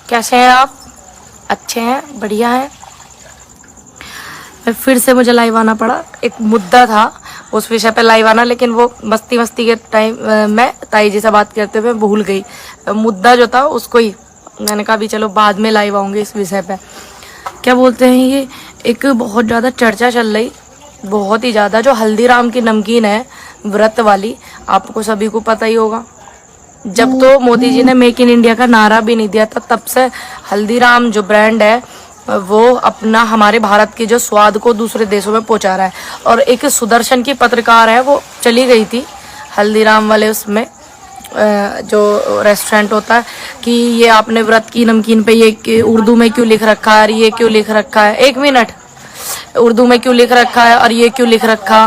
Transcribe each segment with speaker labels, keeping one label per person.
Speaker 1: कैसे हैं आप? अच्छे हैं, बढ़िया हैं। फिर से मुझे लाइव आना पड़ा। एक मुद्दा था उस विषय पे लाइव आना, लेकिन वो मस्ती के टाइम मैं ताई जी से बात करते हुए भूल गई। मुद्दा जो था उसको ही मैंने कहा भी चलो बाद में लाइव आऊँगी इस विषय पे। क्या बोलते हैं, ये एक बहुत ज़्यादा चर्चा चल रही, बहुत ही ज़्यादा, जो हल्दीराम की नमकीन है व्रत वाली, आपको सभी को पता ही होगा। जब तो मोदी जी ने मेक इन इंडिया का नारा भी नहीं दिया था, तब से हल्दीराम जो ब्रांड है वो अपना हमारे भारत के जो स्वाद को दूसरे देशों में पहुंचा रहा है। और एक सुदर्शन की पत्रकार है, वो चली गई थी हल्दीराम वाले उसमें जो रेस्टोरेंट होता है कि ये आपने व्रत की नमकीन पे ये उर्दू में क्यों लिख रखा है और ये क्यों लिख रखा है, 1 मिनट, उर्दू में क्यों लिख रखा है और ये क्यों लिख रखा,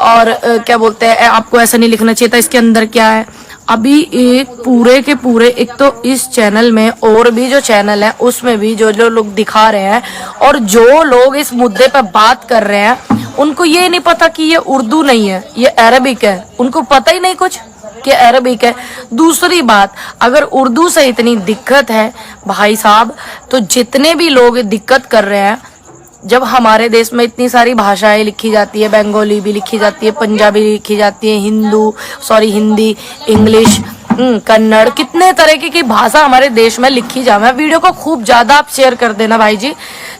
Speaker 1: और क्या बोलते हैं आपको ऐसा नहीं लिखना चाहिए था, इसके अंदर क्या है। अभी एक पूरे के पूरे, एक तो इस चैनल में और भी जो चैनल है उसमें भी जो जो लोग दिखा रहे हैं और जो लोग इस मुद्दे पर बात कर रहे हैं, उनको ये नहीं पता कि ये उर्दू नहीं है, ये अरबिक है। उनको पता ही नहीं कुछ कि अरबिक है। दूसरी बात, अगर उर्दू से इतनी दिक्कत है भाई साहब, तो जितने भी लोग दिक्कत कर रहे हैं, जब हमारे देश में इतनी सारी भाषाएं लिखी जाती है, बंगाली भी लिखी जाती है, पंजाबी लिखी जाती है, हिंदी, इंग्लिश, कन्नड़, कितने तरीके की भाषा हमारे देश में लिखी जाए। वीडियो को खूब ज्यादा आप शेयर कर देना भाई जी,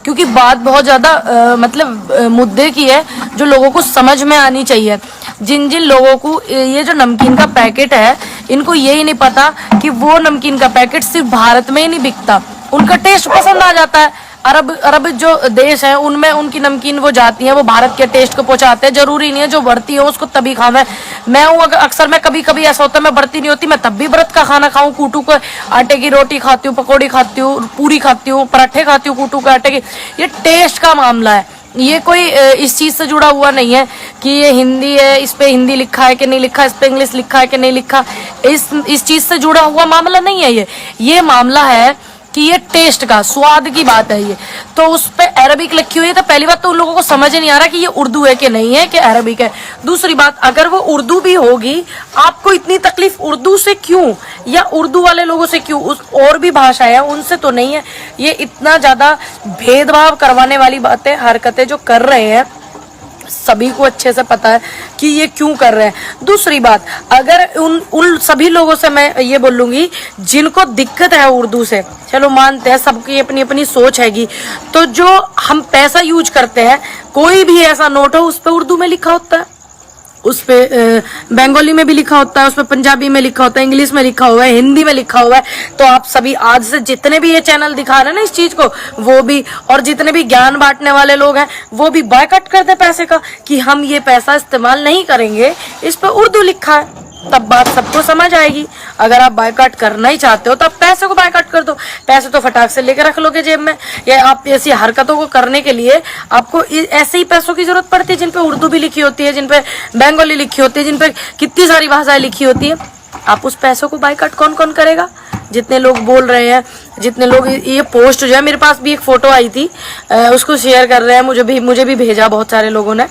Speaker 1: क्योंकि बात बहुत ज्यादा मुद्दे की है जो लोगों को समझ में आनी चाहिए। जिन जिन लोगों को ये जो नमकीन का पैकेट है, इनको यही नहीं पता कि वो नमकीन का पैकेट सिर्फ भारत में ही नहीं बिकता, उनका टेस्ट पसंद आ जाता है। अरब जो देश है उनमें उनकी नमकीन वो जाती है, वो भारत के टेस्ट को पहुंचाते हैं। जरूरी नहीं है जो बढ़ती है उसको तभी खाना है। मैं हूँ अक्सर, मैं कभी कभी ऐसा होता है मैं बढ़ती नहीं होती, मैं तब भी व्रत का खाना खाऊं, कूटू को आटे की रोटी खाती हूँ, पकौड़ी खाती हूँ, पूरी खाती हूँ, पराठे खाती हूँ कूटू के आटे की। ये टेस्ट का मामला है, ये कोई इस चीज से जुड़ा हुआ नहीं है कि ये हिंदी है, इस पे हिंदी लिखा है कि नहीं लिखा, इस पे इंग्लिश लिखा है कि नहीं लिखा। इस चीज से जुड़ा हुआ मामला नहीं है ये मामला है कि ये टेस्ट का, स्वाद की बात है। ये तो उस पे अरबिक लिखी हुई है, तो पहली बात तो उन लोगों को समझ ही नहीं आ रहा कि ये उर्दू है कि नहीं है, कि अरबिक है। दूसरी बात, अगर वो उर्दू भी होगी, आपको इतनी तकलीफ उर्दू से क्यों, या उर्दू वाले लोगों से क्यों, उस और भी भाषा है उनसे तो नहीं है। ये इतना ज्यादा भेदभाव करवाने वाली बातें, हरकतें जो कर रहे हैं, सभी को अच्छे से पता है कि ये क्यों कर रहे हैं। दूसरी बात, अगर उन सभी लोगों से मैं ये बोलूंगी जिनको दिक्कत है उर्दू से, चलो मानते हैं सबकी अपनी अपनी सोच हैगी, तो जो हम पैसा यूज करते हैं, कोई भी ऐसा नोट हो उस पर उर्दू में लिखा होता है, उस पे बंगाली में भी लिखा होता है, उस पे पंजाबी में लिखा होता है, इंग्लिश में लिखा हुआ है, हिंदी में लिखा हुआ है। तो आप सभी आज से जितने भी ये चैनल दिखा रहे हैं ना इस चीज को, वो भी, और जितने भी ज्ञान बांटने वाले लोग हैं वो भी बायकॉट कर दे पैसे का, कि हम ये पैसा इस्तेमाल नहीं करेंगे, इस पे उर्दू लिखा है, तब बात सबको समझ आएगी। अगर आप बायकॉट करना ही चाहते हो तो आप पैसे को बायकॉट कर दो, पैसे तो फटाक से लेकर रख लोगे जेब में। या आप ऐसी हरकतों को करने के लिए आपको ऐसे ही पैसों की जरूरत पड़ती है जिन पे उर्दू भी लिखी होती है, जिन पे बंगाली लिखी होती है, जिन पे कितनी सारी भाषाएं लिखी होती है। आप उस पैसों को बायकॉट कौन कौन करेगा? जितने लोग बोल रहे हैं, जितने लोग ये पोस्ट जो है, मेरे पास भी एक फोटो आई थी, उसको शेयर कर रहे हैं, मुझे भी भेजा बहुत सारे लोगों ने।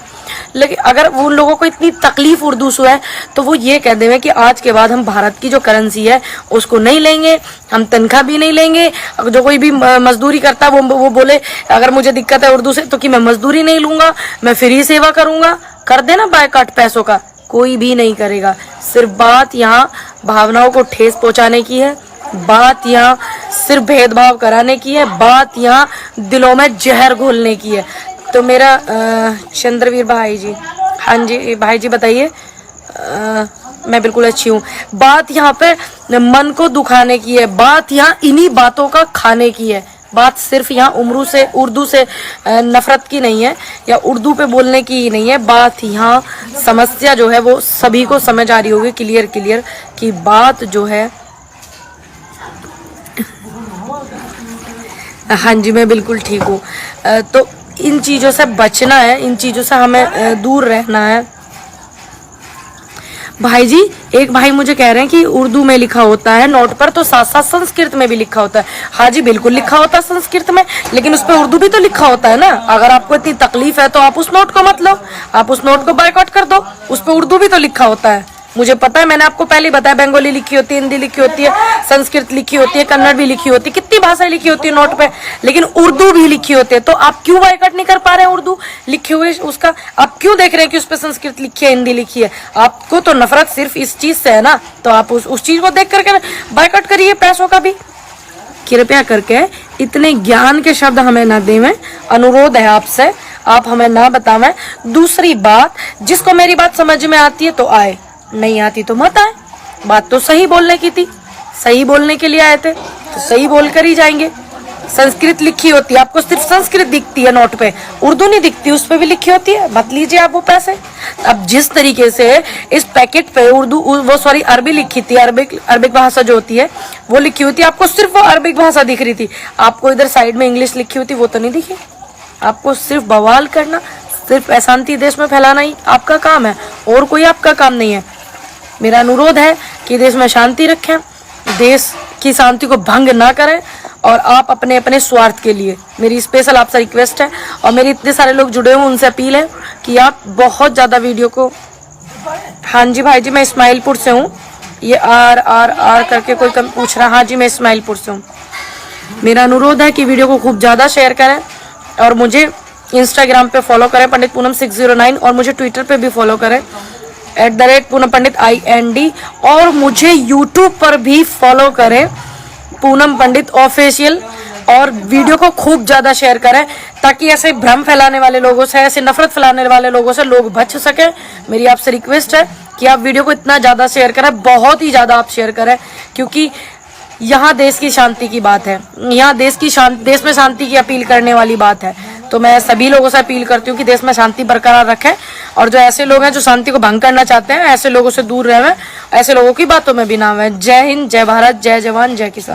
Speaker 1: लेकिन अगर उन लोगों को इतनी तकलीफ उर्दू से है तो वो ये कह देंगे कि आज के बाद हम भारत की जो करेंसी है उसको नहीं लेंगे, हम तनख्वाह भी नहीं लेंगे। जो कोई भी मजदूरी करता है वो बोले अगर मुझे दिक्कत है उर्दू से तो कि मैं मजदूरी नहीं लूंगा, मैं फ्री सेवा करूंगा। कर देना बायकॉट पैसों का, कोई भी नहीं करेगा। सिर्फ बात यहाँ भावनाओं को ठेस पहुंचाने की है, बात यहाँ सिर्फ भेदभाव कराने की है, बात यहाँ दिलों में जहर घोलने की है। तो मेरा चंद्रवीर भाई जी, हाँ जी भाई जी बताइए। मैं बिल्कुल अच्छी हूँ। बात यहाँ पे मन को दुखाने की है, बात यहाँ इन्हीं बातों का खाने की है। बात सिर्फ यहाँ उर्दू से नफरत की नहीं है, या उर्दू पे बोलने की ही नहीं है। बात यहाँ समस्या जो है वो सभी को समझ आ रही होगी क्लियर कि बात जो है। हाँ जी मैं बिल्कुल ठीक हूँ। तो इन चीज़ों से बचना है, इन चीज़ों से हमें दूर रहना है। भाई जी, एक भाई मुझे कह रहे हैं कि उर्दू में लिखा होता है नोट पर, तो साथ साथ संस्कृत में भी लिखा होता है। हाँ जी बिल्कुल लिखा होता है संस्कृत में, लेकिन उस पर उर्दू भी तो लिखा होता है ना। अगर आपको इतनी तकलीफ है तो आप उस नोट को मत लो, आप उस नोट को बायकॉट कर दो, उस पर उर्दू भी तो लिखा होता है। मुझे पता है, मैंने आपको पहले ही बताया, बंगाली लिखी होती है, हिंदी लिखी होती है, संस्कृत लिखी होती है, कन्नड़ भी लिखी होती है, कितनी भाषाएं लिखी होती है नोट पे, लेकिन उर्दू भी लिखी होती है। तो आप क्यों बायकॉट नहीं कर पा रहे हैं उर्दू लिखे हुए उसका? आप क्यों देख रहे हैं कि उस पर संस्कृत लिखी है, हिंदी लिखी है? आपको तो नफरत सिर्फ इस चीज से है ना, तो आप उस चीज को देख करके बायकॉट करिए। पैसों का भी कृपया करके इतने ज्ञान के शब्द हमें ना देवें, अनुरोध है आपसे, आप हमें ना बतावें। दूसरी बात, जिसको मेरी बात समझ में आती है तो आए, नहीं आती तो मत आए। बात तो सही बोलने की थी, सही बोलने के लिए आए थे तो सही बोल कर ही जाएंगे। संस्कृत लिखी होती है, आपको सिर्फ संस्कृत दिखती है नोट पे, उर्दू नहीं दिखती, उस पे भी लिखी होती है, मत लीजिए आप वो पैसे। अब जिस तरीके से इस पैकेट पे उर्दू वो सॉरी अरबी लिखी थी, अरबिक भाषा जो होती है वो लिखी हुई थी, आपको सिर्फ वो अरबिक भाषा दिख रही थी, आपको इधर साइड में इंग्लिश लिखी हुई थी वो तो नहीं दिखी। आपको सिर्फ बवाल करना, सिर्फ अशांति देश में फैलाना ही आपका काम है, और कोई आपका काम नहीं है। मेरा अनुरोध है कि देश में शांति रखें, देश की शांति को भंग ना करें, और आप अपने अपने स्वार्थ के लिए, मेरी स्पेशल आपसे रिक्वेस्ट है, और मेरे इतने सारे लोग जुड़े हुए उनसे अपील है कि आप बहुत ज़्यादा वीडियो को, हाँ जी भाई जी मैं इस्माइलपुर से हूँ, ये आर करके कोई पूछ रहा, हाँ जी मैं इस्माइलपुर से हूँ। मेरा अनुरोध है कि वीडियो को खूब ज़्यादा शेयर करें, और मुझे इंस्टाग्राम पे फॉलो करें पंडित पूनम 609, और मुझे ट्विटर पे भी फॉलो करें @पूनम पंडित IND, और मुझे यूट्यूब पर भी फॉलो करें पूनम पंडित ऑफिशियल, और वीडियो को खूब ज़्यादा शेयर करें ताकि ऐसे भ्रम फैलाने वाले लोगों से, ऐसे नफरत फैलाने वाले लोगों से लोग बच सकें। मेरी आपसे रिक्वेस्ट है कि आप वीडियो को इतना ज़्यादा शेयर करें, बहुत ही ज़्यादा आप शेयर करें, क्योंकि यहाँ देश की शांति की बात है, यहाँ देश में शांति की अपील करने वाली बात है। तो मैं सभी लोगों से अपील करती हूँ कि देश में शांति बरकरार रखें, और जो ऐसे लोग हैं जो शांति को भंग करना चाहते हैं, ऐसे लोगों से दूर रहें, ऐसे लोगों की बातों में भी ना आवें। जय हिंद, जय भारत, जय जवान, जय किसान।